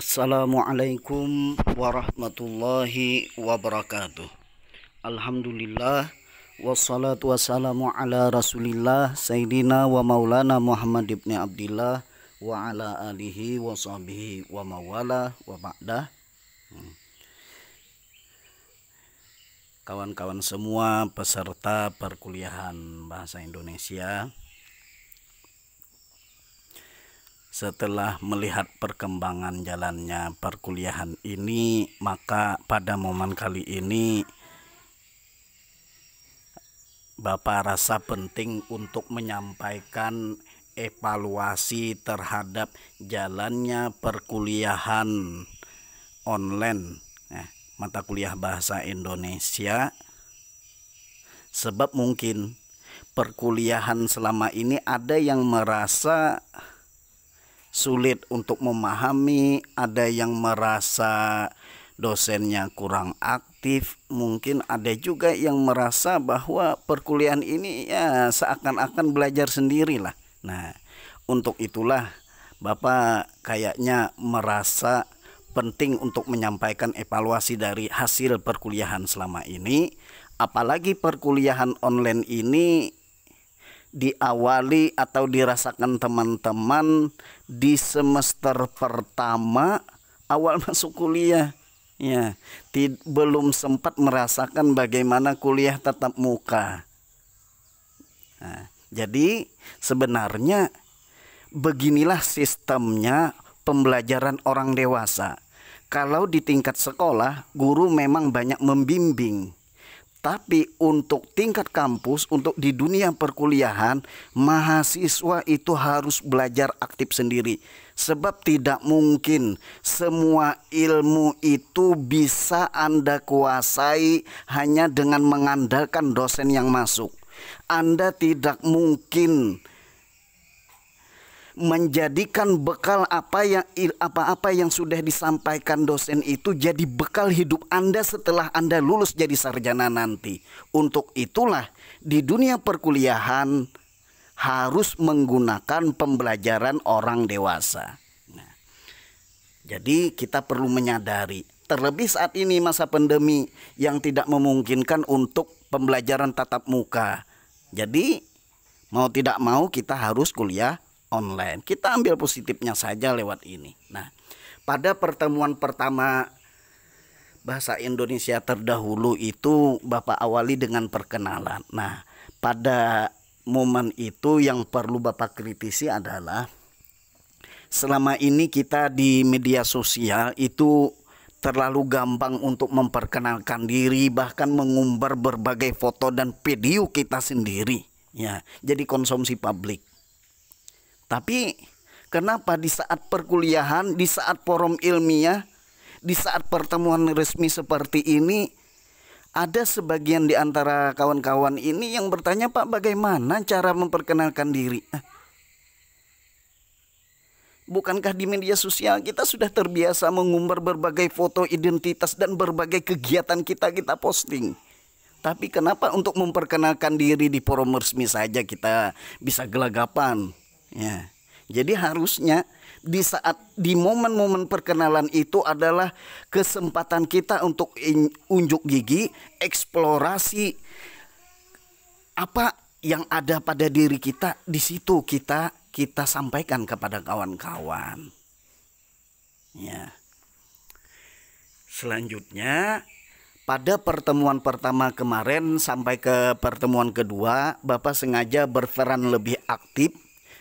Assalamualaikum warahmatullahi wabarakatuh. Alhamdulillah wassalatu wassalamu ala rasulillah Sayyidina wa maulana Muhammad ibn Abdillah wa ala alihi wa sahbihi wa mawala wa ba'dah. Kawan-kawan semua peserta perkuliahan Bahasa Indonesia, setelah melihat perkembangan jalannya perkuliahan ini, maka pada momen kali ini Bapak rasa penting untuk menyampaikan evaluasi terhadap jalannya perkuliahan online mata kuliah Bahasa Indonesia. Sebab mungkin perkuliahan selama ini ada yang merasa sulit untuk memahami, ada yang merasa dosennya kurang aktif, mungkin ada juga yang merasa bahwa perkuliahan ini ya seakan-akan belajar sendirilah. Nah, untuk itulah Bapak kayaknya merasa penting untuk menyampaikan evaluasi dari hasil perkuliahan selama ini, apalagi perkuliahan online ini diawali atau dirasakan teman-teman di semester pertama awal masuk kuliah, ya, belum sempat merasakan bagaimana kuliah tatap muka. Nah, jadi sebenarnya beginilah sistemnya pembelajaran orang dewasa. Kalau di tingkat sekolah guru memang banyak membimbing, tapi untuk tingkat kampus, untuk di dunia perkuliahan, mahasiswa itu harus belajar aktif sendiri. Sebab tidak mungkin semua ilmu itu bisa Anda kuasai hanya dengan mengandalkan dosen yang masuk. Anda tidak mungkin menjadikan bekal apa-apa yang sudah disampaikan dosen itu jadi bekal hidup Anda setelah Anda lulus jadi sarjana nanti. Untuk itulah di dunia perkuliahan harus menggunakan pembelajaran orang dewasa. Nah, jadi kita perlu menyadari, terlebih saat ini masa pandemi yang tidak memungkinkan untuk pembelajaran tatap muka. Jadi mau tidak mau kita harus kuliah online. Kita ambil positifnya saja lewat ini. Nah, pada pertemuan pertama Bahasa Indonesia terdahulu itu Bapak awali dengan perkenalan. Nah, pada momen itu yang perlu Bapak kritisi adalah selama ini kita di media sosial itu terlalu gampang untuk memperkenalkan diri, bahkan mengumbar berbagai foto dan video kita sendiri, ya, jadi konsumsi publik. Tapi kenapa di saat perkuliahan, di saat forum ilmiah, di saat pertemuan resmi seperti ini, ada sebagian di antara kawan-kawan ini yang bertanya, Pak, bagaimana cara memperkenalkan diri? Bukankah di media sosial kita sudah terbiasa mengumbar berbagai foto identitas dan berbagai kegiatan kita posting? Tapi kenapa untuk memperkenalkan diri di forum resmi saja kita bisa gelagapan? Ya, jadi harusnya di momen-momen perkenalan itu adalah kesempatan kita untuk unjuk gigi, eksplorasi apa yang ada pada diri kita. Di situ kita sampaikan kepada kawan-kawan. Ya. Selanjutnya, pada pertemuan pertama kemarin sampai ke pertemuan kedua, Bapak sengaja berperan lebih aktif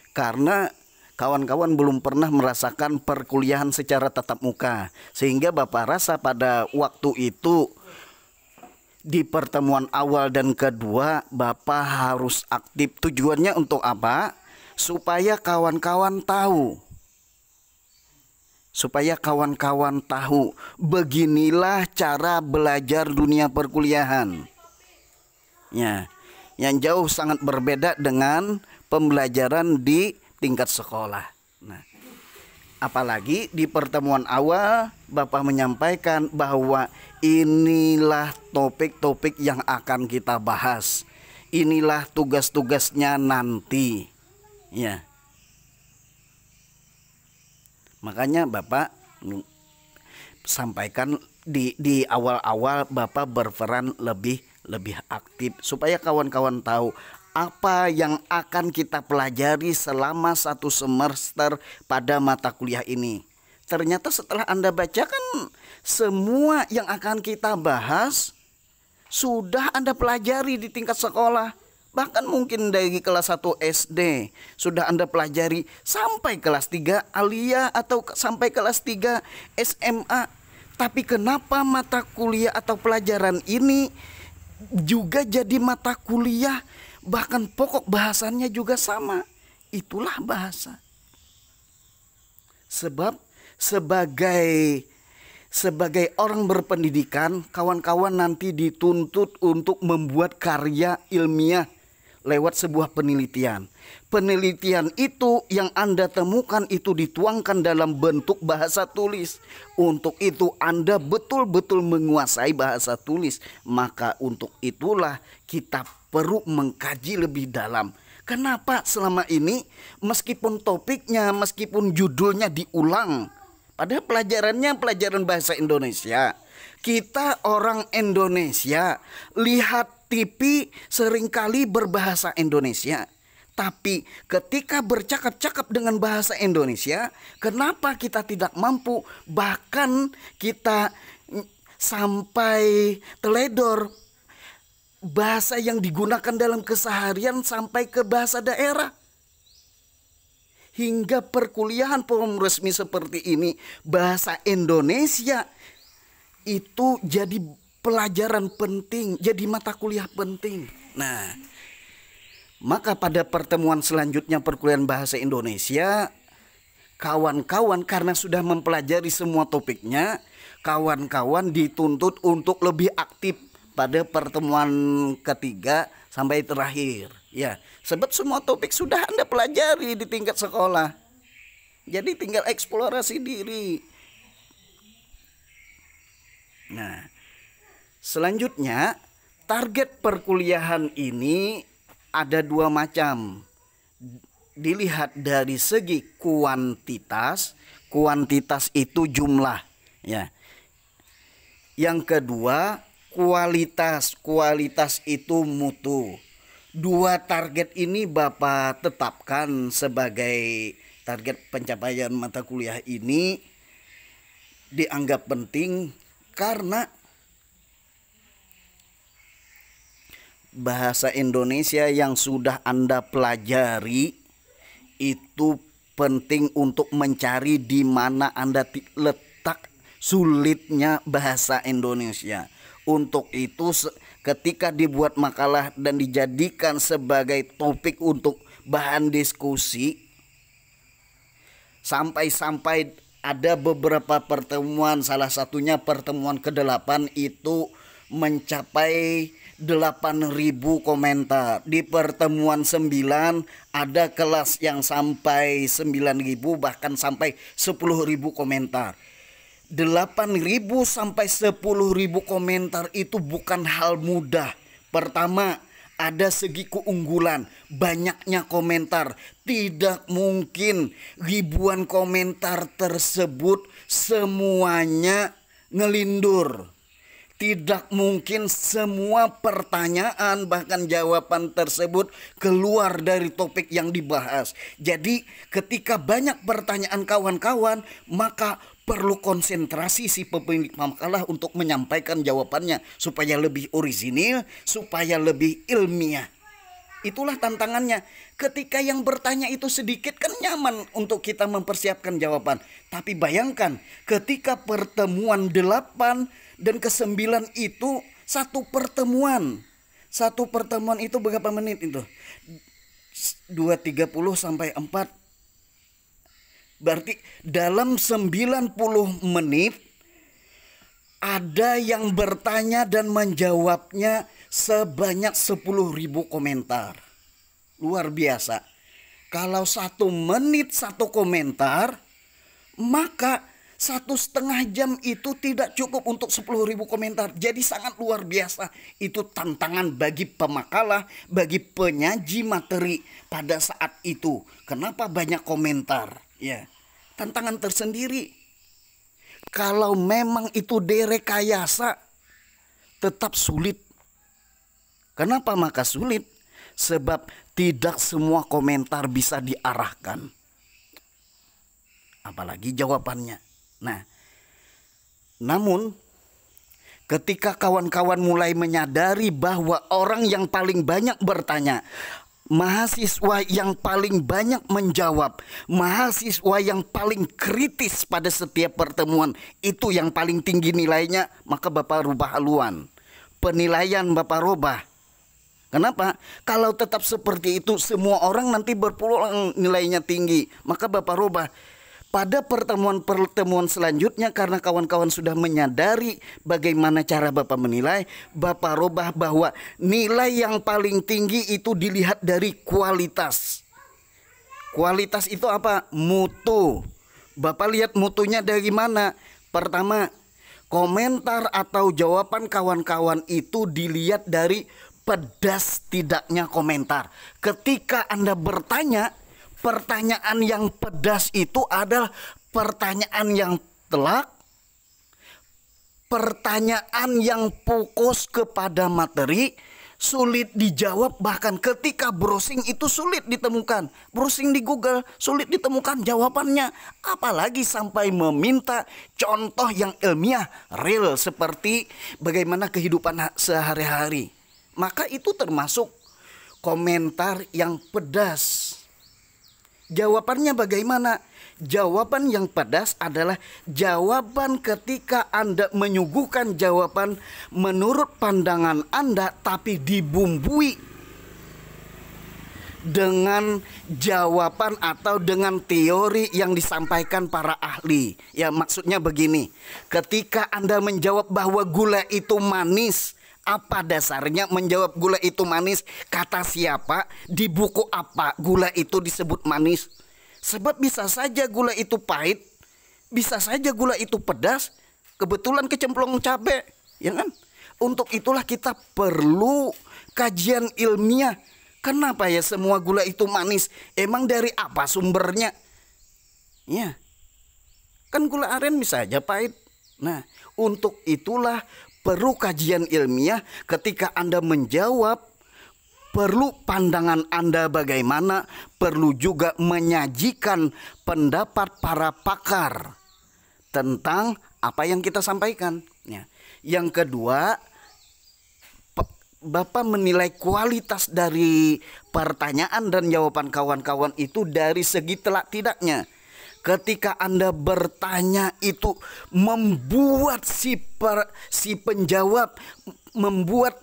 karena kawan-kawan belum pernah merasakan perkuliahan secara tatap muka. Sehingga Bapak rasa pada waktu itu di pertemuan awal dan kedua Bapak harus aktif. Tujuannya untuk apa? Supaya kawan-kawan tahu. Beginilah cara belajar dunia perkuliahan. Ya, yang jauh sangat berbeda dengan pembelajaran di tingkat sekolah. Nah, apalagi di pertemuan awal Bapak menyampaikan bahwa inilah topik-topik yang akan kita bahas. Inilah tugas-tugasnya nanti. Ya. Makanya Bapak Sampaikan di awal-awal Bapak berperan lebih aktif supaya kawan-kawan tahu apa yang akan kita pelajari selama 1 semester pada mata kuliah ini. Ternyata setelah Anda baca kan semua yang akan kita bahas sudah Anda pelajari di tingkat sekolah. Bahkan mungkin dari kelas 1 SD sudah Anda pelajari sampai kelas 3 aliyah atau sampai kelas 3 SMA. Tapi kenapa mata kuliah atau pelajaran ini juga jadi mata kuliah, bahkan pokok bahasannya juga sama? Itulah bahasa. Sebab sebagai orang berpendidikan, kawan-kawan nanti dituntut untuk membuat karya ilmiah lewat sebuah penelitian. Penelitian itu yang Anda temukan itu dituangkan dalam bentuk bahasa tulis. Untuk itu Anda betul-betul menguasai bahasa tulis. Maka untuk itulah kita perlu mengkaji lebih dalam. Kenapa selama ini meskipun topiknya, meskipun judulnya diulang, pada pelajarannya pelajaran bahasa Indonesia, kita orang Indonesia lihat TV seringkali berbahasa Indonesia. Tapi ketika bercakap-cakap dengan bahasa Indonesia, kenapa kita tidak mampu? Bahkan kita sampai teledor bahasa yang digunakan dalam keseharian sampai ke bahasa daerah. Hingga perkuliahan form resmi seperti ini, bahasa Indonesia itu jadi pelajaran penting, jadi mata kuliah penting. Nah, maka pada pertemuan selanjutnya perkuliahan bahasa Indonesia, kawan-kawan karena sudah mempelajari semua topiknya, kawan-kawan dituntut untuk lebih aktif pada pertemuan ketiga sampai terakhir. Ya, sebab semua topik sudah Anda pelajari di tingkat sekolah. Jadi tinggal eksplorasi diri. Nah, selanjutnya target perkuliahan ini ada 2 macam. Dilihat dari segi kuantitas, kuantitas itu jumlah, ya. Yang kedua, kualitas, kualitas itu mutu. 2 target ini Bapak tetapkan sebagai target pencapaian mata kuliah ini dianggap penting karena bahasa Indonesia yang sudah Anda pelajari itu penting untuk mencari di mana Anda letak sulitnya bahasa Indonesia. Untuk itu ketika dibuat makalah dan dijadikan sebagai topik untuk bahan diskusi, sampai ada beberapa pertemuan, salah satunya pertemuan ke-8 itu mencapai 8.000 komentar. Di pertemuan 9 ada kelas yang sampai 9.000 bahkan sampai 10.000 komentar. 8.000 sampai 10.000 komentar itu bukan hal mudah. Pertama, ada segi keunggulan, banyaknya komentar. Tidak mungkin ribuan komentar tersebut semuanya ngelindur. Tidak mungkin semua pertanyaan bahkan jawaban tersebut keluar dari topik yang dibahas. Jadi ketika banyak pertanyaan kawan-kawan, maka perlu konsentrasi si pemilik makalah untuk menyampaikan jawabannya supaya lebih orisinil, supaya lebih ilmiah. Itulah tantangannya. Ketika yang bertanya itu sedikit kan nyaman untuk kita mempersiapkan jawaban. Tapi bayangkan ketika pertemuan 8 dan ke-9 itu satu pertemuan. Satu pertemuan itu berapa menit itu? 2.30 sampai 4. Berarti dalam 90 menit ada yang bertanya dan menjawabnya sebanyak 10.000 komentar. Luar biasa. Kalau 1 menit 1 komentar, maka 1,5 jam itu tidak cukup untuk 10.000 komentar. Jadi sangat luar biasa. Itu tantangan bagi pemakalah, bagi penyaji materi pada saat itu. Kenapa banyak komentar? Ya, tantangan tersendiri. Kalau memang itu direkayasa, tetap sulit. Kenapa maka sulit? Sebab tidak semua komentar bisa diarahkan, apalagi jawabannya. Nah, namun ketika kawan-kawan mulai menyadari bahwa orang yang paling banyak bertanya, mahasiswa yang paling banyak menjawab, mahasiswa yang paling kritis pada setiap pertemuan, itu yang paling tinggi nilainya, maka Bapak rubah haluan. Penilaian Bapak rubah. Kenapa? Kalau tetap seperti itu, semua orang nanti berpeluang nilainya tinggi. Maka Bapak rubah. Pada pertemuan-pertemuan selanjutnya, karena kawan-kawan sudah menyadari bagaimana cara Bapak menilai, Bapak rubah bahwa nilai yang paling tinggi itu dilihat dari kualitas. Kualitas itu apa? Mutu. Bapak lihat mutunya dari mana? Pertama, komentar atau jawaban kawan-kawan itu dilihat dari pedas tidaknya komentar. Ketika Anda bertanya, pertanyaan yang pedas itu adalah pertanyaan yang telak, pertanyaan yang fokus kepada materi, sulit dijawab, bahkan ketika browsing itu sulit ditemukan. Browsing di Google sulit ditemukan jawabannya, apalagi sampai meminta contoh yang ilmiah, real, seperti bagaimana kehidupan sehari-hari. Maka itu termasuk komentar yang pedas. Jawabannya bagaimana? Jawaban yang pedas adalah jawaban ketika Anda menyuguhkan jawaban menurut pandangan Anda, tapi dibumbui dengan jawaban atau dengan teori yang disampaikan para ahli. Ya, maksudnya begini. Ketika Anda menjawab bahwa gula itu manis, apa dasarnya menjawab gula itu manis? Kata siapa? Di buku apa gula itu disebut manis? Sebab bisa saja gula itu pahit, bisa saja gula itu pedas, kebetulan kecemplung cabai, ya kan? Untuk itulah kita perlu kajian ilmiah. Kenapa ya semua gula itu manis? Emang dari apa sumbernya? Ya, kan gula aren bisa aja pahit. Nah, untuk itulah perlu kajian ilmiah. Ketika Anda menjawab, perlu pandangan Anda bagaimana, perlu juga menyajikan pendapat para pakar tentang apa yang kita sampaikan. Ya. Yang kedua, Bapak menilai kualitas dari pertanyaan dan jawaban kawan-kawan itu dari segi telak tidaknya. Ketika Anda bertanya itu membuat si penjawab, membuat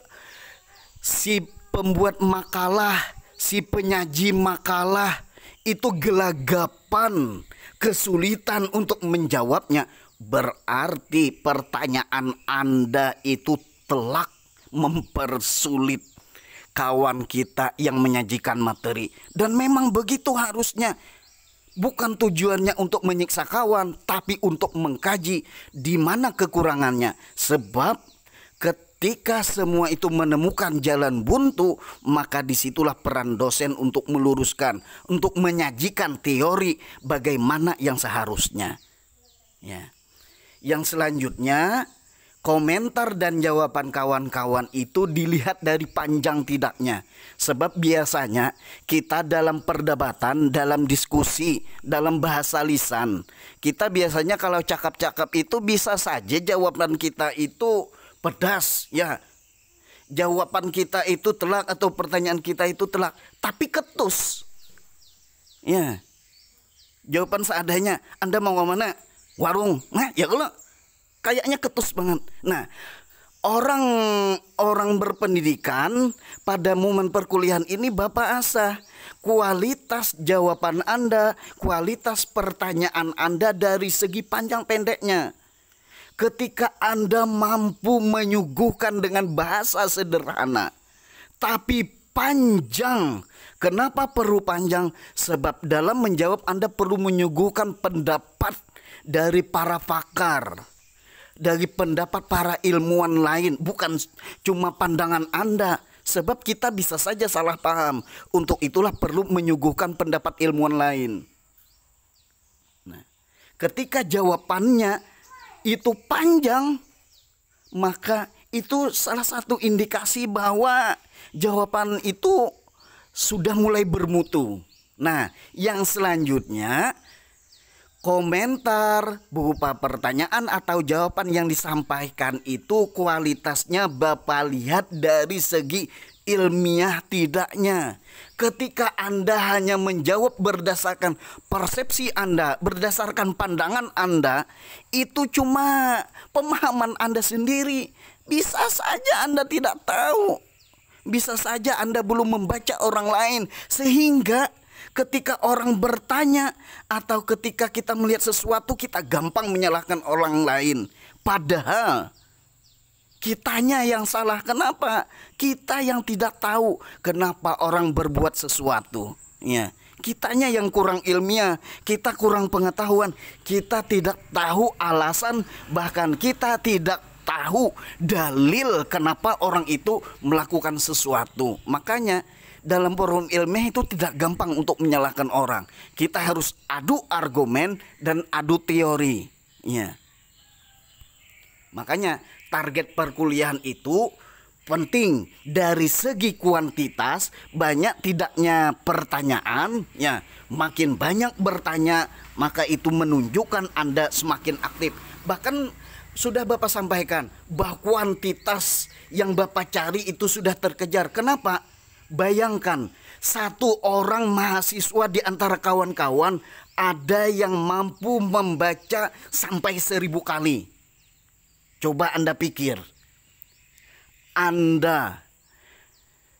si pembuat makalah, si penyaji makalah itu gelagapan, kesulitan untuk menjawabnya, berarti pertanyaan Anda itu telak mempersulit kawan kita yang menyajikan materi. Dan memang begitu harusnya. Bukan tujuannya untuk menyiksa kawan, tapi untuk mengkaji di mana kekurangannya. Sebab ketika semua itu menemukan jalan buntu, maka disitulah peran dosen untuk meluruskan, untuk menyajikan teori bagaimana yang seharusnya. Ya. Yang selanjutnya, komentar dan jawaban kawan-kawan itu dilihat dari panjang tidaknya. Sebab biasanya kita dalam perdebatan, dalam diskusi, dalam bahasa lisan, kita biasanya kalau cakap-cakap itu bisa saja jawaban kita itu pedas, ya. Jawaban kita itu telak atau pertanyaan kita itu telak, tapi ketus. Ya. Jawaban seadanya. Anda mau kemana? Warung. Nah, ya kalau kayaknya ketus banget. Nah, orang berpendidikan pada momen perkuliahan ini Bapak asah kualitas jawaban Anda, kualitas pertanyaan Anda dari segi panjang pendeknya. Ketika Anda mampu menyuguhkan dengan bahasa sederhana, tapi panjang. Kenapa perlu panjang? Sebab dalam menjawab Anda perlu menyuguhkan pendapat dari para pakar, dari pendapat para ilmuwan lain, bukan cuma pandangan Anda. Sebab kita bisa saja salah paham. Untuk itulah perlu menyuguhkan pendapat ilmuwan lain. Nah, ketika jawabannya itu panjang, maka itu salah satu indikasi bahwa jawaban itu sudah mulai bermutu. Nah, yang selanjutnya komentar berupa pertanyaan atau jawaban yang disampaikan itu kualitasnya Bapak lihat dari segi ilmiah tidaknya. Ketika Anda hanya menjawab berdasarkan persepsi Anda, berdasarkan pandangan Anda, itu cuma pemahaman Anda sendiri. Bisa saja Anda tidak tahu, bisa saja Anda belum membaca orang lain, sehingga ketika orang bertanya atau ketika kita melihat sesuatu, kita gampang menyalahkan orang lain. Padahal kitanya yang salah. Kenapa? Kita yang tidak tahu kenapa orang berbuat sesuatu. Ya, kitanya yang kurang ilmiah, kita kurang pengetahuan, kita tidak tahu alasan, bahkan kita tidak tahu dalil kenapa orang itu melakukan sesuatu. Makanya dalam forum ilmiah itu tidak gampang untuk menyalahkan orang. Kita harus adu argumen dan adu teori. Ya. Makanya target perkuliahan itu penting dari segi kuantitas, banyak tidaknya pertanyaan, ya. Makin banyak bertanya, maka itu menunjukkan Anda semakin aktif. Bahkan sudah Bapak sampaikan bahwa kuantitas yang Bapak cari itu sudah terkejar. Kenapa? Bayangkan, satu orang mahasiswa di antara kawan-kawan ada yang mampu membaca sampai 1000 kali. Coba Anda pikir, Anda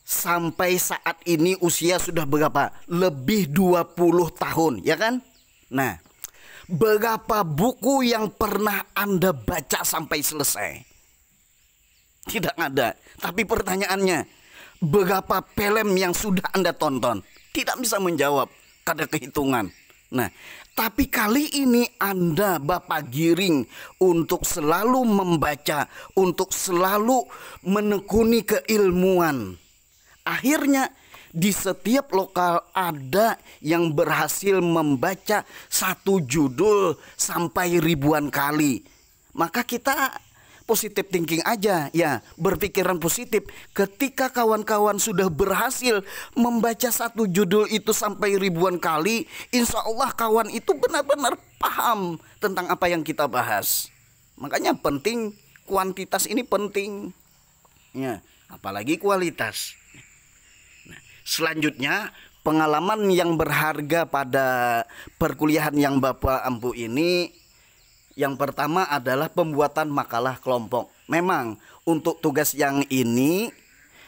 sampai saat ini usia sudah berapa? Lebih 20 tahun, ya kan? Nah, berapa buku yang pernah Anda baca sampai selesai? Tidak ada. Tapi pertanyaannya, berapa film yang sudah Anda tonton? Tidak bisa menjawab, kada kehitungan. Nah, tapi kali ini Anda Bapak giring untuk selalu membaca, untuk selalu menekuni keilmuan. Akhirnya di setiap lokal ada yang berhasil membaca satu judul sampai ribuan kali. Maka kita positive thinking aja, ya, berpikiran positif. Ketika kawan-kawan sudah berhasil membaca satu judul itu sampai ribuan kali, insya Allah kawan itu benar-benar paham tentang apa yang kita bahas. Makanya penting, kuantitas ini penting, ya, apalagi kualitas. Nah, selanjutnya pengalaman yang berharga pada perkuliahan yang Bapak ampu ini, yang pertama adalah pembuatan makalah kelompok. Memang untuk tugas yang ini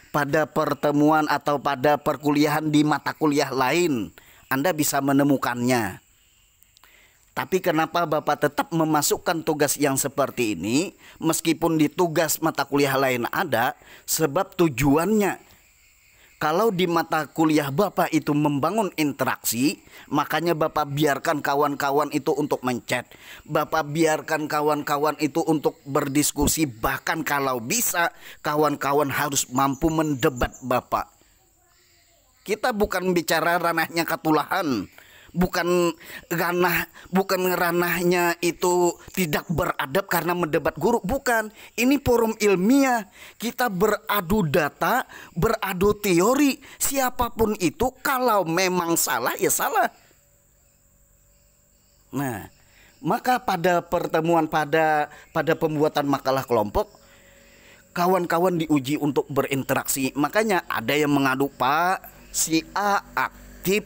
pada pertemuan atau pada perkuliahan di mata kuliah lain Anda bisa menemukannya. Tapi kenapa Bapak tetap memasukkan tugas yang seperti ini meskipun di tugas mata kuliah lain ada? Sebab tujuannya, kalau di mata kuliah Bapak itu membangun interaksi, makanya Bapak biarkan kawan-kawan itu untuk menchat. Bapak biarkan kawan-kawan itu untuk berdiskusi. Bahkan kalau bisa, kawan-kawan harus mampu mendebat Bapak. Kita bukan bicara ranahnya katulahan, bukan ranahnya itu tidak beradab karena mendebat guru, bukan. Ini forum ilmiah, kita beradu data, beradu teori. Siapapun itu kalau memang salah ya salah. Nah, maka pada pertemuan pada pembuatan makalah kelompok, kawan-kawan diuji untuk berinteraksi. Makanya ada yang mengadu, Pak, si A aktif,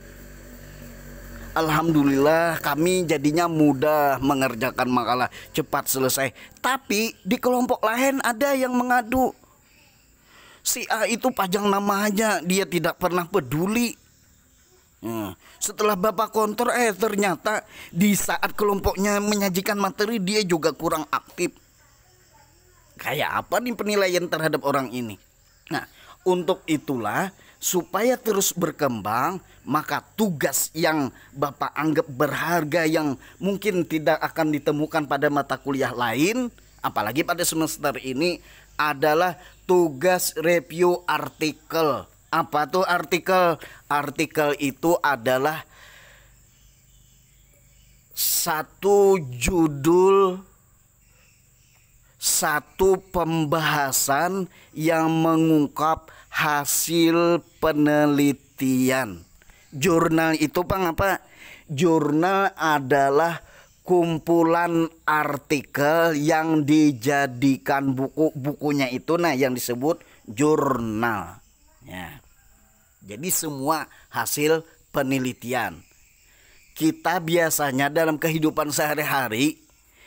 alhamdulillah kami jadinya mudah mengerjakan makalah, cepat selesai. Tapi di kelompok lain ada yang mengadu, si A itu pajang nama aja, dia tidak pernah peduli. Setelah Bapak kontrol, ternyata di saat kelompoknya menyajikan materi dia juga kurang aktif. Kayak apa nih penilaian terhadap orang ini? Nah, untuk itulah supaya terus berkembang, maka tugas yang Bapak anggap berharga yang mungkin tidak akan ditemukan pada mata kuliah lain, apalagi pada semester ini, adalah tugas review artikel. Apa tuh artikel? Artikel itu adalah satu judul satu pembahasan yang mengungkap hasil penelitian. Jurnal itu apa? Jurnal adalah kumpulan artikel yang dijadikan bukunya itu yang disebut jurnal. Ya. Jadi semua hasil penelitian. Kita biasanya dalam kehidupan sehari-hari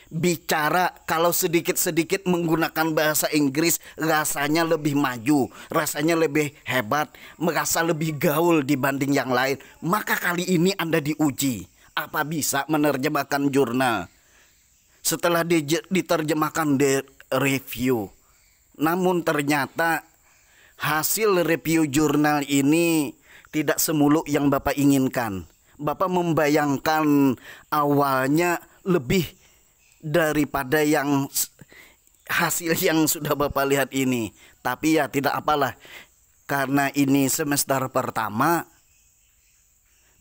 bicara kalau sedikit-sedikit menggunakan bahasa Inggris rasanya lebih maju, rasanya lebih hebat, merasa lebih gaul dibanding yang lain. Maka kali ini Anda diuji, apa bisa menerjemahkan jurnal? Setelah diterjemahkan review, namun ternyata hasil review jurnal ini tidak semuluk yang Bapak inginkan. Bapak membayangkan awalnya lebih daripada yang hasil yang sudah Bapak lihat ini. Tapi ya tidak apalah, karena ini semester pertama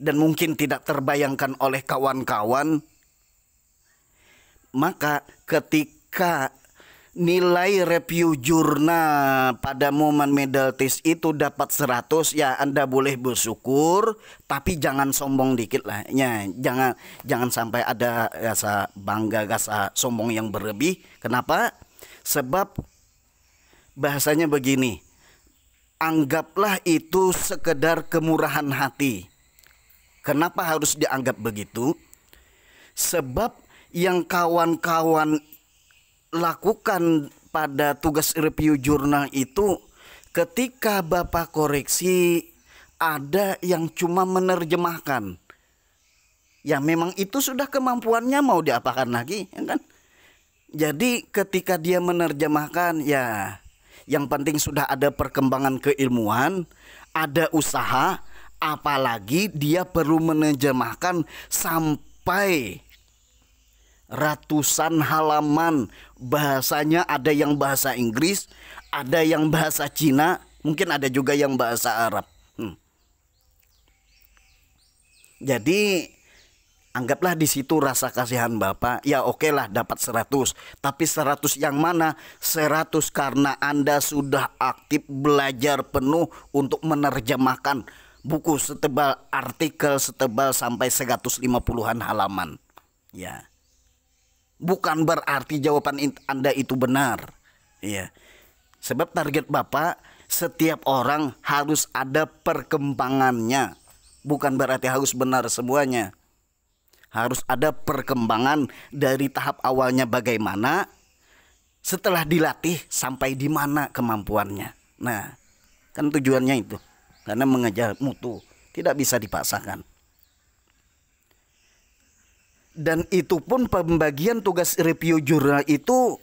dan mungkin tidak terbayangkan oleh kawan-kawan, maka ketika nilai review jurnal pada momen medal test itu dapat 100, ya Anda boleh bersyukur, tapi jangan sombong dikit lah. Ya, jangan sampai ada rasa bangga, rasa sombong yang berlebih. Kenapa? Sebab bahasanya begini, anggaplah itu sekedar kemurahan hati. Kenapa harus dianggap begitu? Sebab yang kawan-kawan lakukan pada tugas review jurnal itu, ketika Bapak koreksi ada yang cuma menerjemahkan. Ya memang itu sudah kemampuannya, mau diapakan lagi, ya kan? Jadi ketika dia menerjemahkan, ya yang penting sudah ada perkembangan keilmuan, ada usaha, apalagi dia perlu menerjemahkan sampai ratusan halaman. Bahasanya ada yang bahasa Inggris, ada yang bahasa Cina, mungkin ada juga yang bahasa Arab. Jadi anggaplah di situ rasa kasihan Bapak. Ya oke lah dapat 100. Tapi 100 yang mana? 100 karena Anda sudah aktif belajar penuh untuk menerjemahkan buku setebal, artikel setebal sampai 150-an halaman. Ya. Bukan berarti jawaban Anda itu benar. Ya. Sebab target Bapak, setiap orang harus ada perkembangannya. Bukan berarti harus benar semuanya. Harus ada perkembangan dari tahap awalnya bagaimana, setelah dilatih sampai di mana kemampuannya. Nah, kan tujuannya itu. Karena mengejar mutu, tidak bisa dipaksakan. Dan itu pun pembagian tugas review jurnal itu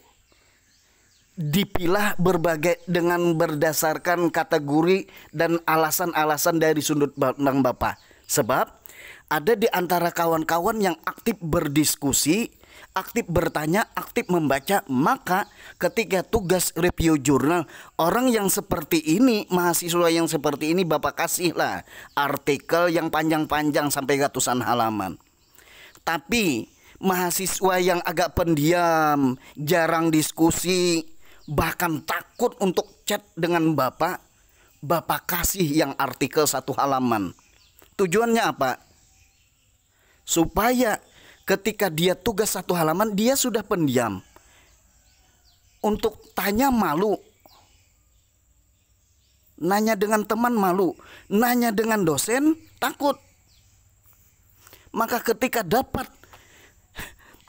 dipilah berbagai dengan berdasarkan kategori dan alasan-alasan dari sudut pandang Bapak. Sebab ada di antara kawan-kawan yang aktif berdiskusi, aktif bertanya, aktif membaca. Maka ketika tugas review jurnal, orang yang seperti ini, mahasiswa yang seperti ini, Bapak kasihlah artikel yang panjang-panjang sampai ratusan halaman. Tapi mahasiswa yang agak pendiam, jarang diskusi, bahkan takut untuk chat dengan Bapak, Bapak kasih yang artikel 1 halaman. Tujuannya apa? Supaya ketika dia tugas 1 halaman, dia sudah pendiam. Untuk tanya malu, nanya dengan teman malu, nanya dengan dosen takut. Maka ketika dapat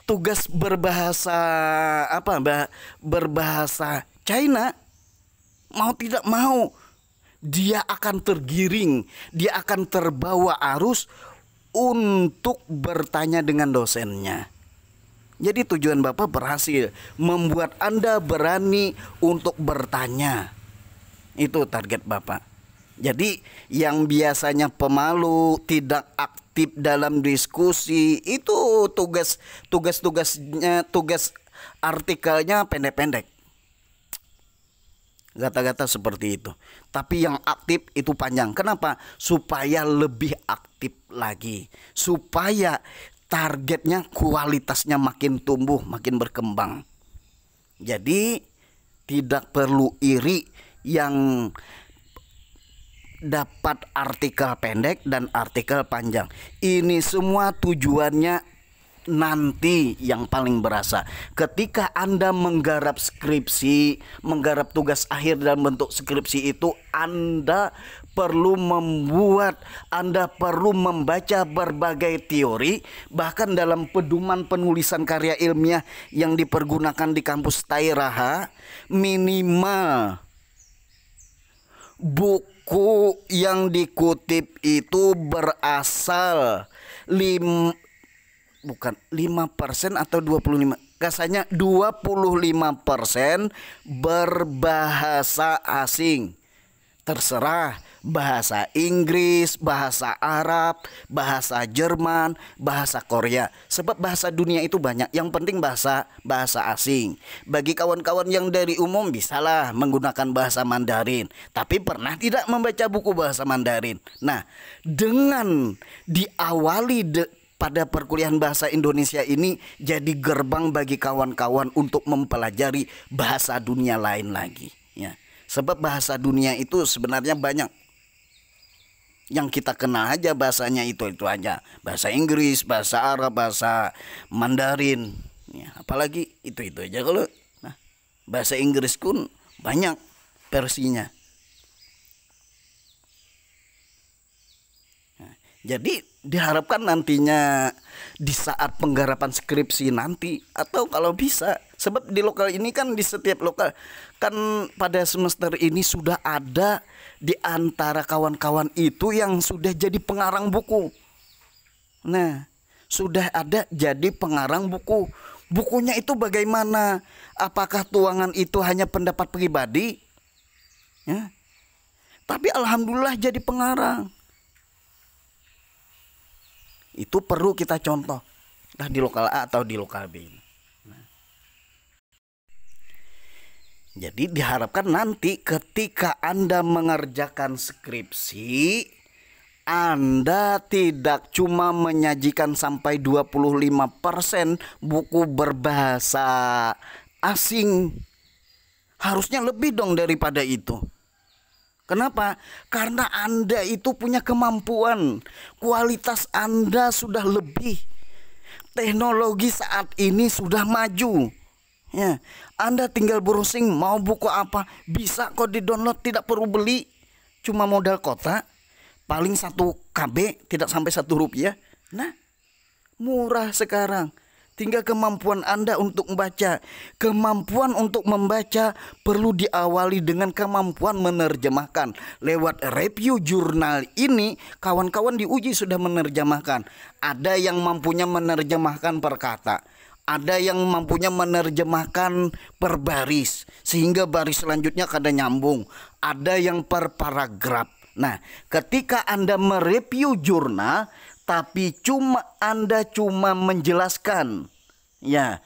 tugas berbahasa berbahasa China, mau tidak mau dia akan tergiring, dia akan terbawa arus untuk bertanya dengan dosennya. Jadi tujuan Bapak berhasil membuat Anda berani untuk bertanya. Itu target Bapak. Jadi yang biasanya pemalu, tidak aktif dalam diskusi, itu tugas-tugasnya, tugas artikelnya pendek-pendek. Kata-kata seperti itu. Tapi yang aktif itu panjang. Kenapa? Supaya lebih aktif lagi. Supaya targetnya, kualitasnya makin tumbuh, makin berkembang. Jadi tidak perlu iri yang dapat artikel pendek dan artikel panjang. Ini semua tujuannya nanti yang paling berasa. Ketika Anda menggarap skripsi, menggarap tugas akhir dalam bentuk skripsi itu, Anda perlu Anda perlu membaca berbagai teori. Bahkan dalam pedoman penulisan karya ilmiah yang dipergunakan di kampus Tairaha, minimal buku yang dikutip itu berasal 5% atau 25%, kasarnya 25% berbahasa asing. Terserah bahasa Inggris, bahasa Arab, bahasa Jerman, bahasa Korea. Sebab bahasa dunia itu banyak, yang penting bahasa asing. Bagi kawan-kawan yang dari umum bisalah menggunakan bahasa Mandarin, tapi pernah tidak membaca buku bahasa Mandarin. Nah, dengan diawali pada perkuliahan bahasa Indonesia ini jadi gerbang bagi kawan-kawan untuk mempelajari bahasa dunia lain lagi, ya. Sebab bahasa dunia itu sebenarnya banyak. Yang kita kenal aja bahasanya itu aja. Bahasa Inggris, bahasa Arab, bahasa Mandarin, ya, apalagi itu aja kalau. Nah, bahasa Inggris pun banyak versinya. Jadi diharapkan nantinya di saat penggarapan skripsi nanti, atau kalau bisa, sebab di lokal ini kan, di setiap lokal kan pada semester ini sudah ada di antara kawan-kawan itu yang sudah jadi pengarang buku. Nah, sudah ada jadi pengarang buku. Bukunya itu bagaimana? Apakah tuangan itu hanya pendapat pribadi? Ya. Tapi alhamdulillah jadi pengarang. Itu perlu kita contoh, entah di lokal A atau di lokal B. Nah, jadi diharapkan nanti ketika Anda mengerjakan skripsi, Anda tidak cuma menyajikan sampai 25% buku berbahasa asing. Harusnya lebih dong daripada itu. Kenapa? Karena Anda itu punya kemampuan, kualitas Anda sudah lebih. Teknologi saat ini sudah maju. Ya, Anda tinggal browsing mau buku apa, bisa kok di-download, tidak perlu beli. Cuma modal kota, paling 1 KB, tidak sampai Rp1. Nah, murah sekarang. Tinggal kemampuan Anda untuk membaca. Kemampuan untuk membaca perlu diawali dengan kemampuan menerjemahkan. Lewat review jurnal ini, kawan-kawan diuji sudah menerjemahkan. Ada yang mampunya menerjemahkan per kata, ada yang mampunya menerjemahkan per baris, sehingga baris selanjutnya kada nyambung. Ada yang per paragraf. Nah, ketika Anda mereview jurnal, tapi Anda cuma menjelaskan, ya,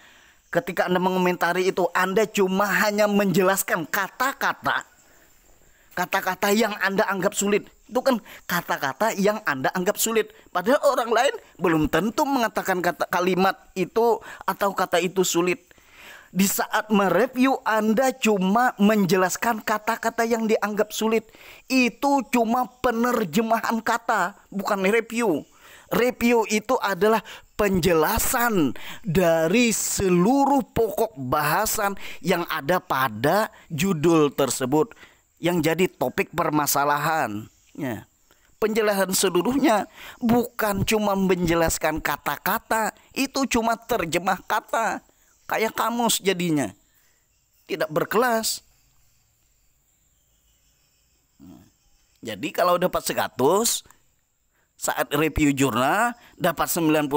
ketika Anda mengomentari itu, Anda cuma hanya menjelaskan kata-kata yang Anda anggap sulit. Itu kan kata-kata yang Anda anggap sulit, padahal orang lain belum tentu mengatakan kalimat itu atau kata itu sulit. Di saat mereview, Anda cuma menjelaskan kata-kata yang dianggap sulit. Itu cuma penerjemahan kata, bukan review. Review itu adalah penjelasan dari seluruh pokok bahasan yang ada pada judul tersebut, yang jadi topik permasalahan. Ya. Penjelasan seluruhnya, bukan cuma menjelaskan kata-kata, itu cuma terjemah kata. Kayak kamus jadinya, tidak berkelas. Jadi kalau dapat 100, saat review jurnal dapat 95,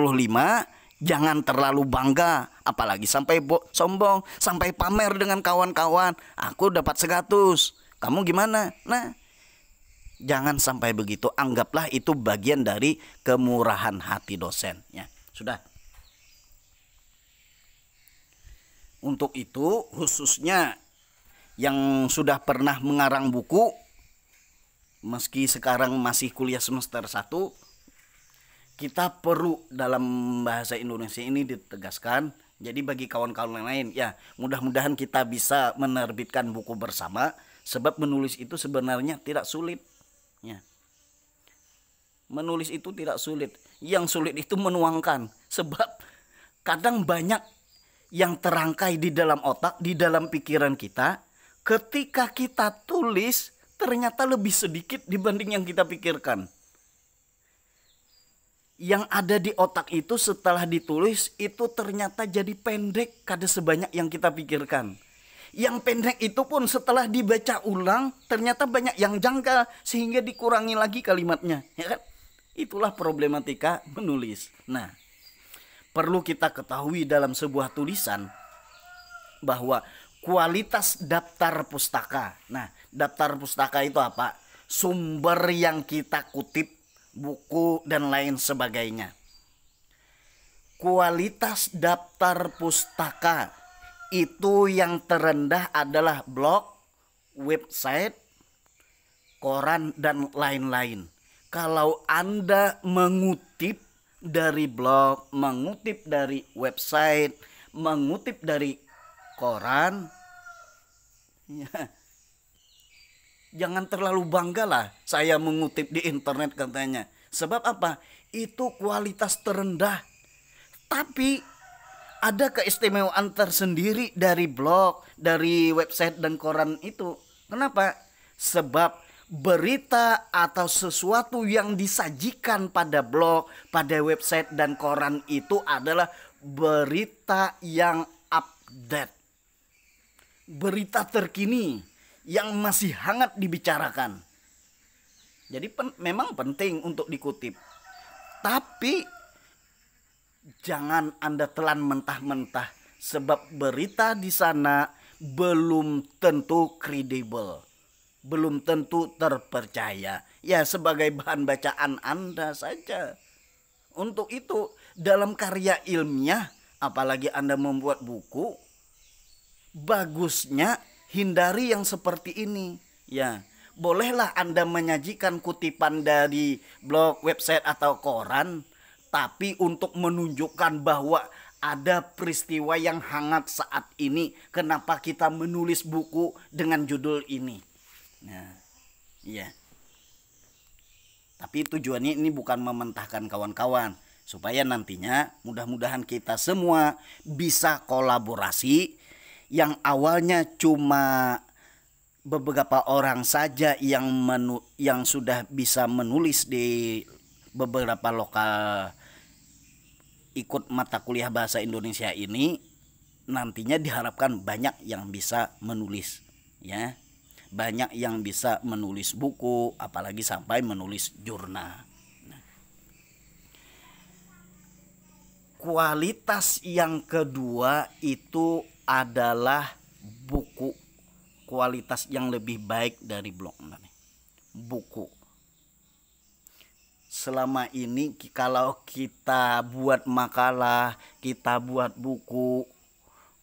jangan terlalu bangga, apalagi sampai sombong, sampai pamer dengan kawan-kawan. Aku dapat 100, kamu gimana? Nah, jangan sampai begitu. Anggaplah itu bagian dari kemurahan hati dosen. Ya, sudah. Untuk itu, khususnya yang sudah pernah mengarang buku, meski sekarang masih kuliah semester 1, kita perlu dalam bahasa Indonesia ini ditegaskan. Jadi bagi kawan-kawan lain ya, mudah-mudahan kita bisa menerbitkan buku bersama, sebab menulis itu sebenarnya tidak sulit ya. Menulis itu tidak sulit, yang sulit itu menuangkan, sebab kadang banyak yang terangkai di dalam otak, di dalam pikiran kita, ketika kita tulis ternyata lebih sedikit dibanding yang kita pikirkan. Yang ada di otak itu setelah ditulis itu ternyata jadi pendek kada sebanyak yang kita pikirkan. Yang pendek itu pun setelah dibaca ulang ternyata banyak yang janggal sehingga dikurangi lagi kalimatnya, ya kan? Itulah problematika menulis. Nah, perlu kita ketahui dalam sebuah tulisan bahwa kualitas daftar pustaka. Nah, daftar pustaka itu apa? Sumber yang kita kutip, buku dan lain sebagainya. Kualitas daftar pustaka itu yang terendah adalah blog, website, koran dan lain-lain. Kalau Anda mengutip dari blog, mengutip dari website, mengutip dari koran, ya, jangan terlalu bangga lah saya mengutip di internet katanya. Sebab apa? Itu kualitas terendah. Tapi ada keistimewaan tersendiri dari blog, dari website dan koran itu. Kenapa? Sebab berita atau sesuatu yang disajikan pada blog, pada website dan koran itu adalah berita yang update. Berita terkini yang masih hangat dibicarakan. Jadi memang penting untuk dikutip. Tapi jangan Anda telan mentah-mentah, sebab berita di sana belum tentu kredibel, belum tentu terpercaya. Ya, sebagai bahan bacaan Anda saja. Untuk itu dalam karya ilmiah, apalagi Anda membuat buku, bagusnya hindari yang seperti ini. Ya, bolehlah Anda menyajikan kutipan dari blog, website atau koran, tapi untuk menunjukkan bahwa ada peristiwa yang hangat saat ini. Kenapa kita menulis buku dengan judul ini? Nah, iya. Tapi tujuannya ini bukan mementahkan kawan-kawan, supaya nantinya mudah-mudahan kita semua bisa kolaborasi. Yang awalnya cuma beberapa orang saja yang sudah bisa menulis di beberapa lokal ikut mata kuliah bahasa Indonesia ini, nantinya diharapkan banyak yang bisa menulis, ya, banyak yang bisa menulis buku, apalagi sampai menulis jurnal. Kualitas yang kedua itu adalah buku. Kualitas yang lebih baik dari blog. Buku. Selama ini kalau kita buat makalah, kita buat buku,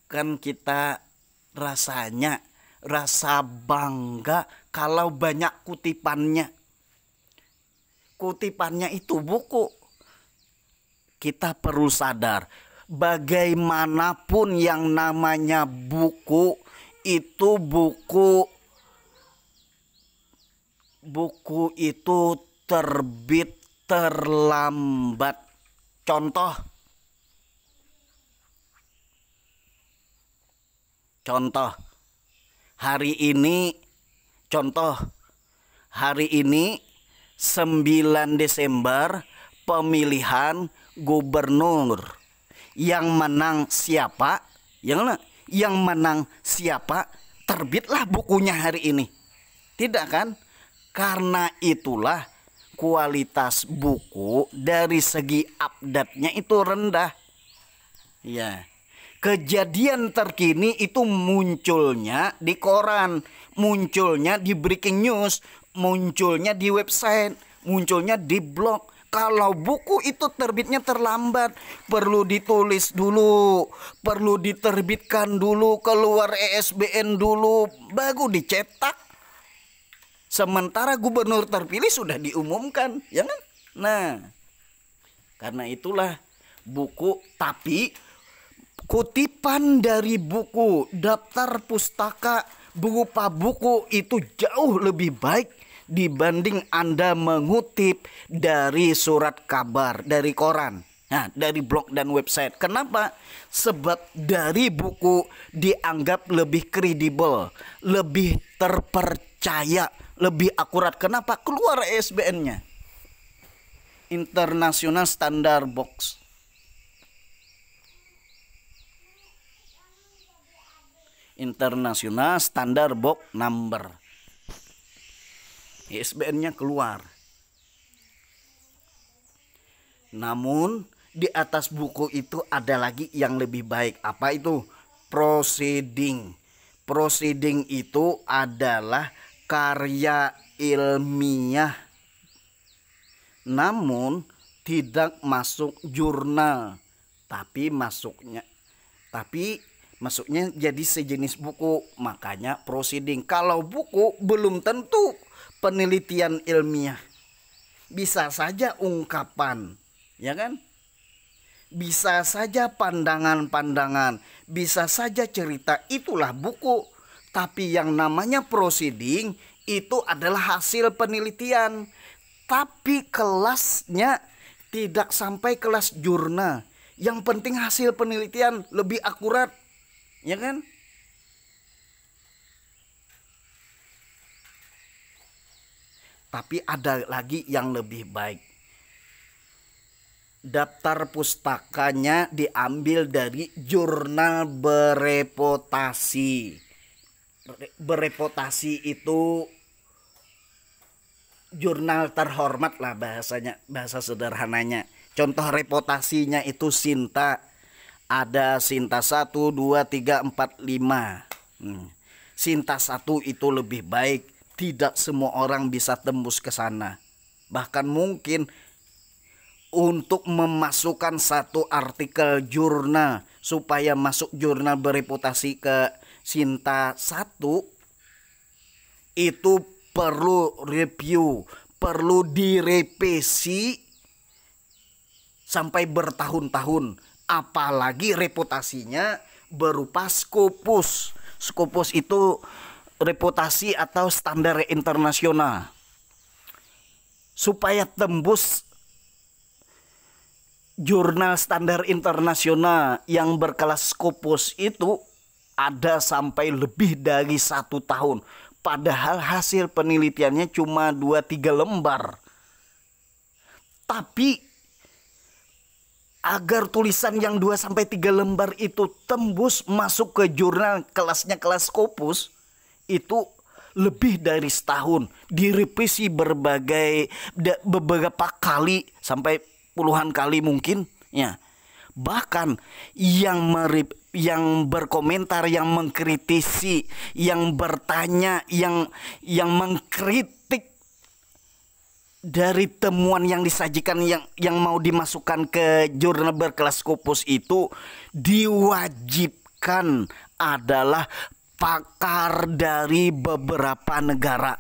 kan kita rasanya rasa bangga kalau banyak kutipannya. Kutipannya itu buku. Kita perlu sadar, bagaimanapun yang namanya buku itu buku itu terbit terlambat. Contoh hari ini 9 Desember pemilihan gubernur. Yang menang siapa? Yang menang siapa? Terbitlah bukunya hari ini. Tidak kan? Karena itulah kualitas buku dari segi update-nya itu rendah. Ya. Kejadian terkini itu munculnya di koran, munculnya di breaking news, munculnya di website, munculnya di blog. Kalau buku itu terbitnya terlambat, perlu ditulis dulu, perlu diterbitkan dulu, keluar ESBN dulu, baru dicetak. Sementara gubernur terpilih sudah diumumkan, ya kan? Nah, Karena itulah buku, tapi kutipan dari buku daftar pustaka berupa buku itu jauh lebih baik dibanding Anda mengutip dari surat kabar, dari koran, nah, dari blog dan website. Kenapa? Sebab dari buku dianggap lebih kredibel, lebih terpercaya, lebih akurat. Kenapa? Keluar ISBN-nya. International Standard Box. International Standard Box Number. ISBN-nya keluar. Namun di atas buku itu ada lagi yang lebih baik. Apa itu? Proceeding. Proceeding itu adalah karya ilmiah, namun tidak masuk jurnal, tapi masuknya jadi sejenis buku, makanya proceeding. Kalau buku belum tentu penelitian ilmiah, bisa saja ungkapan, ya kan? Bisa saja pandangan-pandangan, bisa saja cerita, itulah buku. Tapi yang namanya proceeding itu adalah hasil penelitian, tapi kelasnya tidak sampai kelas jurnal. Yang penting hasil penelitian lebih akurat, ya kan? Tapi ada lagi yang lebih baik. Daftar pustakanya diambil dari jurnal bereputasi. Bereputasi itu jurnal terhormat lah bahasanya, bahasa sederhananya. Contoh reputasinya itu Sinta. Ada Sinta 1, 2, 3, 4, 5. Sinta 1 itu lebih baik. Tidak semua orang bisa tembus ke sana. Bahkan mungkin untuk memasukkan satu artikel jurnal supaya masuk jurnal bereputasi ke Sinta 1 itu perlu review, perlu direvisi sampai bertahun-tahun. Apalagi reputasinya berupa Scopus. Scopus itu reputasi atau standar internasional. Supaya tembus jurnal standar internasional yang berkelas Scopus itu ada sampai lebih dari 1 tahun. Padahal hasil penelitiannya cuma 2-3 lembar. Tapi agar tulisan yang 2-3 lembar itu tembus masuk ke jurnal kelasnya kelas Scopus, itu lebih dari setahun, direvisi beberapa kali sampai puluhan kali mungkin, ya. Bahkan yang berkomentar, yang mengkritisi, yang bertanya, yang mengkritik dari temuan yang disajikan yang mau dimasukkan ke jurnal berkelas Scopus itu diwajibkan adalah pakar dari beberapa negara.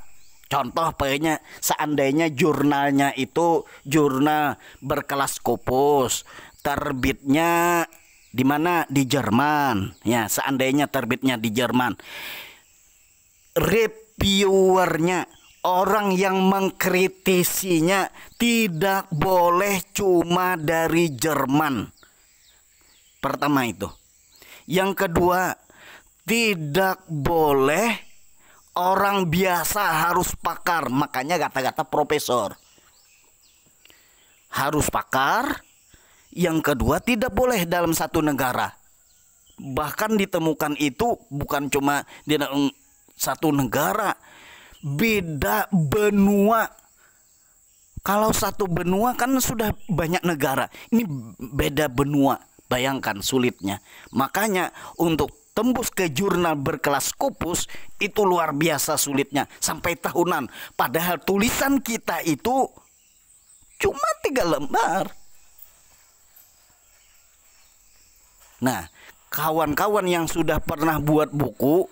Contoh pokoknya seandainya jurnalnya itu jurnal berkelas Scopus, terbitnya di mana? Di Jerman. Ya, seandainya terbitnya di Jerman. Reviewernya, orang yang mengkritisinya tidak boleh cuma dari Jerman. Pertama itu. Yang kedua, tidak boleh orang biasa, harus pakar. Makanya kata-kata profesor. Harus pakar. Yang kedua, tidak boleh dalam satu negara. Bahkan ditemukan itu bukan cuma di satu negara, beda benua. Kalau satu benua kan sudah banyak negara. Ini beda benua. Bayangkan sulitnya. Makanya untuk tembus ke jurnal berkelas Scopus itu luar biasa sulitnya, sampai tahunan. Padahal tulisan kita itu cuma 3 lembar. Nah, kawan-kawan yang sudah pernah buat buku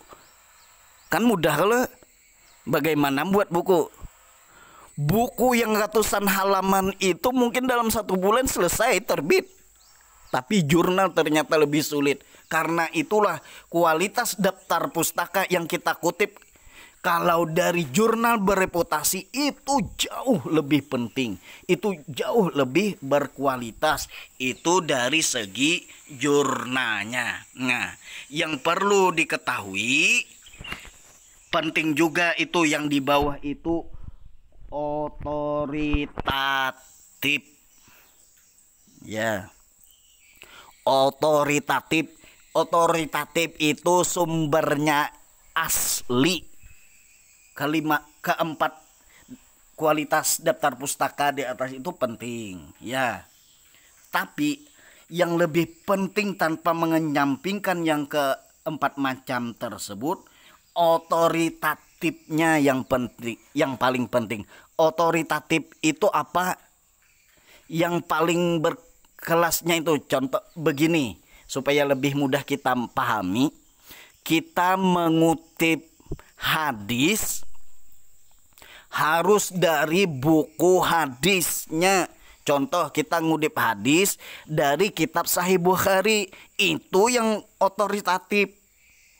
kan mudah. Kalau bagaimana buat buku? Buku yang ratusan halaman itu mungkin dalam 1 bulan selesai terbit. Tapi jurnal ternyata lebih sulit. Karena itulah kualitas daftar pustaka yang kita kutip. Kalau dari jurnal bereputasi itu jauh lebih penting. Itu jauh lebih berkualitas. Itu dari segi jurnalnya. Nah, yang perlu diketahui, penting juga itu yang di bawah itu otoritatif. Ya. Otoritatif. Otoritatif itu sumbernya asli. Keempat kualitas daftar pustaka di atas itu penting, ya. Tapi yang lebih penting tanpa mengenyampingkan yang keempat macam tersebut, otoritatifnya yang penting, yang paling penting. Otoritatif itu apa? Yang paling berkelasnya itu contoh begini, supaya lebih mudah kita pahami. Kita mengutip hadis harus dari buku hadisnya. Contoh, kita ngutip hadis dari kitab Sahih Bukhari, itu yang otoritatif.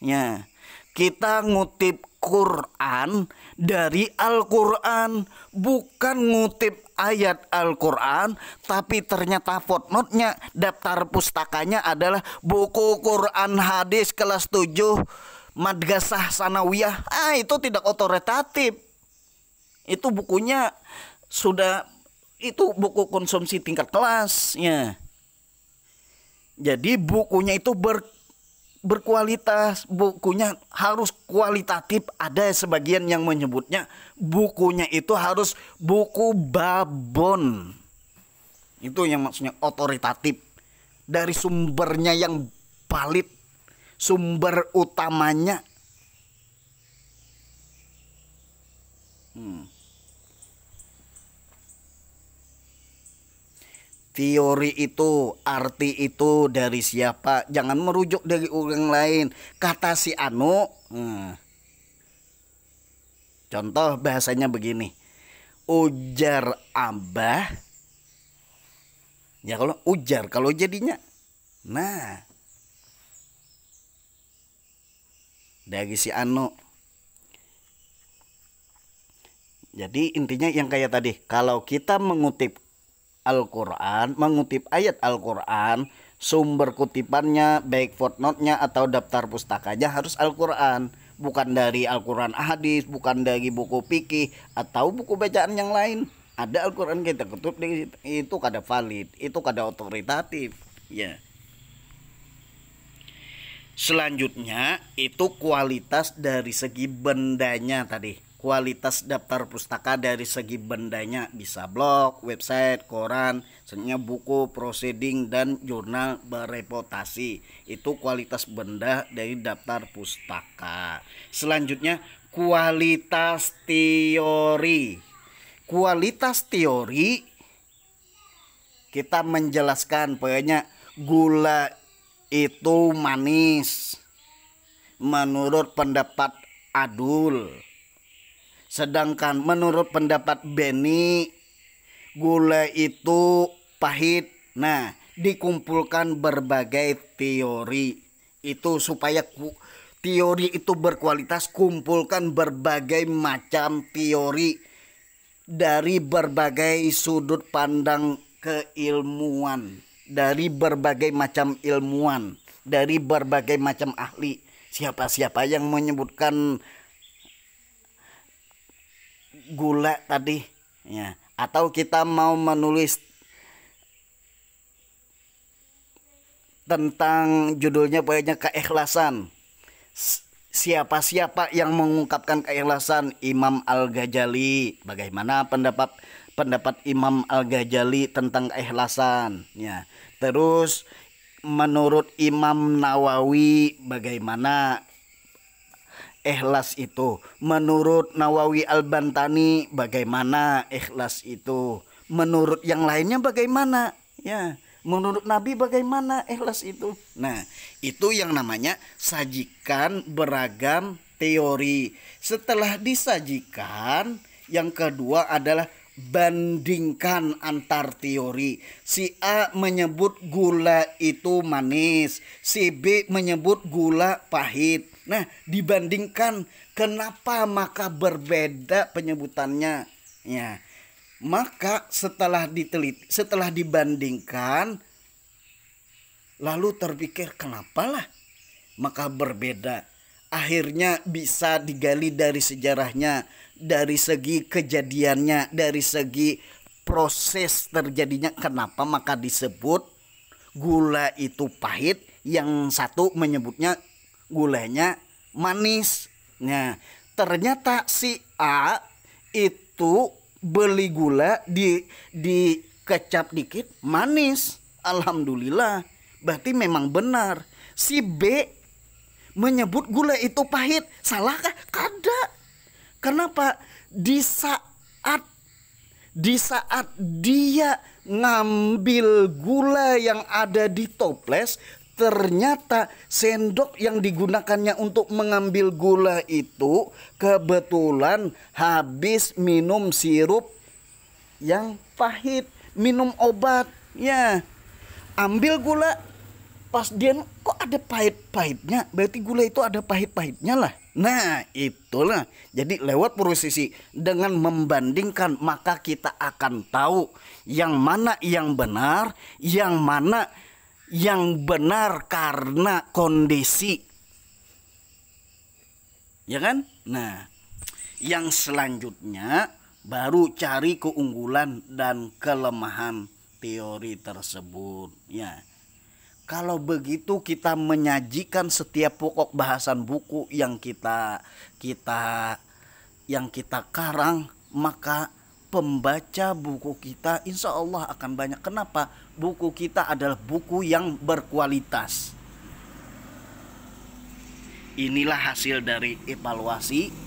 Ya. Kita ngutip Quran dari Al-Quran, bukan ngutip ayat Al-Quran, tapi ternyata footnote-nya, daftar pustakanya adalah buku Quran hadis kelas 7 Madrasah Sanawiyah. Itu tidak otoritatif. Itu bukunya sudah, itu buku konsumsi tingkat kelas, ya. Jadi bukunya itu berkualitas, bukunya harus kualitatif. Ada sebagian yang menyebutnya bukunya itu harus buku babon. Itu yang maksudnya otoritatif, dari sumbernya yang valid, sumber utamanya. Teori itu, arti itu dari siapa? Jangan merujuk dari orang lain. Kata si Anu. Contoh bahasanya begini. Ujar Abah. Ya kalau ujar, kalau jadinya. Nah. Dari si Anu. Jadi intinya yang kayak tadi. Kalau kita mengutip Al-Quran, mengutip ayat Al-Quran, sumber kutipannya baik footnote-nya atau daftar pustakanya harus Al-Quran, bukan dari Al-Quran hadis, bukan dari buku fikih atau buku bacaan yang lain. Ada Al-Quran kita kutip, itu kada valid, itu kada otoritatif, ya. Selanjutnya itu kualitas dari segi bendanya tadi. Kualitas daftar pustaka dari segi bendanya, bisa blog, website, koran, sebenarnya buku, proceeding, dan jurnal bereputasi. Itu kualitas benda dari daftar pustaka. Selanjutnya kualitas teori. Kualitas teori kita menjelaskan pokoknya gula itu manis menurut pendapat Adul. Sedangkan menurut pendapat Beni, gula itu pahit. Nah, dikumpulkan berbagai teori. Itu supaya teori itu berkualitas, kumpulkan berbagai macam teori dari berbagai sudut pandang keilmuan, dari berbagai macam ilmuwan, dari berbagai macam ahli. Siapa-siapa yang menyebutkan gula tadi, ya. Atau kita mau menulis tentang judulnya pokoknya keikhlasan. Siapa-siapa yang mengungkapkan keikhlasan? Imam Al-Ghazali. Bagaimana pendapat Imam Al-Ghazali tentang keikhlasan, ya. Terus menurut Imam Nawawi bagaimana ikhlas itu? Menurut Nawawi Al-Bantani bagaimana ikhlas itu? Menurut yang lainnya bagaimana? Ya, menurut Nabi bagaimana ikhlas itu? Nah, itu yang namanya sajikan beragam teori. Setelah disajikan, Yang kedua adalah bandingkan antar teori. Si A menyebut gula itu manis, si B menyebut gula pahit. Nah, dibandingkan kenapa maka berbeda penyebutannya. Ya. Maka setelah diteliti, setelah dibandingkan, lalu terpikir kenapalah maka berbeda. Akhirnya bisa digali dari sejarahnya, dari segi kejadiannya, dari segi proses terjadinya kenapa maka disebut gula itu pahit, yang satu menyebutnya gulanya manis. Nah, ternyata si A itu beli gula dikecap dikit manis. Alhamdulillah, berarti memang benar. Si B menyebut gula itu pahit. Salahkah? Kada. Kenapa? Di saat dia ngambil gula yang ada di toples, ternyata sendok yang digunakannya untuk mengambil gula itu kebetulan habis minum sirup yang pahit, minum obat. Ya, ambil gula, pas dia kok ada pahit-pahitnya, berarti gula itu ada pahit-pahitnya lah. Nah, itulah. Jadi lewat prosesi dengan membandingkan, maka kita akan tahu yang mana yang benar, yang mana yang benar karena kondisi. Ya kan? Nah, yang selanjutnya baru cari keunggulan dan kelemahan teori tersebut. Ya. Kalau begitu kita menyajikan setiap pokok bahasan buku yang kita karang, maka pembaca buku kita insya Allah akan banyak. Kenapa? Buku kita adalah buku yang berkualitas. Inilah hasil dari evaluasi.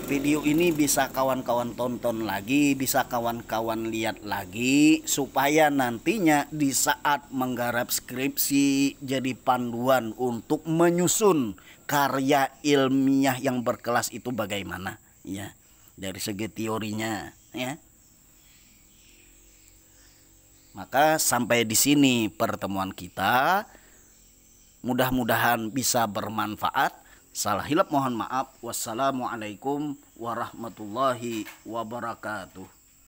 Video ini bisa kawan-kawan tonton lagi, bisa kawan-kawan lihat lagi, supaya nantinya di saat menggarap skripsi jadi panduan untuk menyusun karya ilmiah yang berkelas itu bagaimana, ya, dari segi teorinya, ya. Maka sampai di sini pertemuan kita, mudah-mudahan bisa bermanfaat. Salah hilap mohon maaf. Wassalamualaikum warahmatullahi wabarakatuh.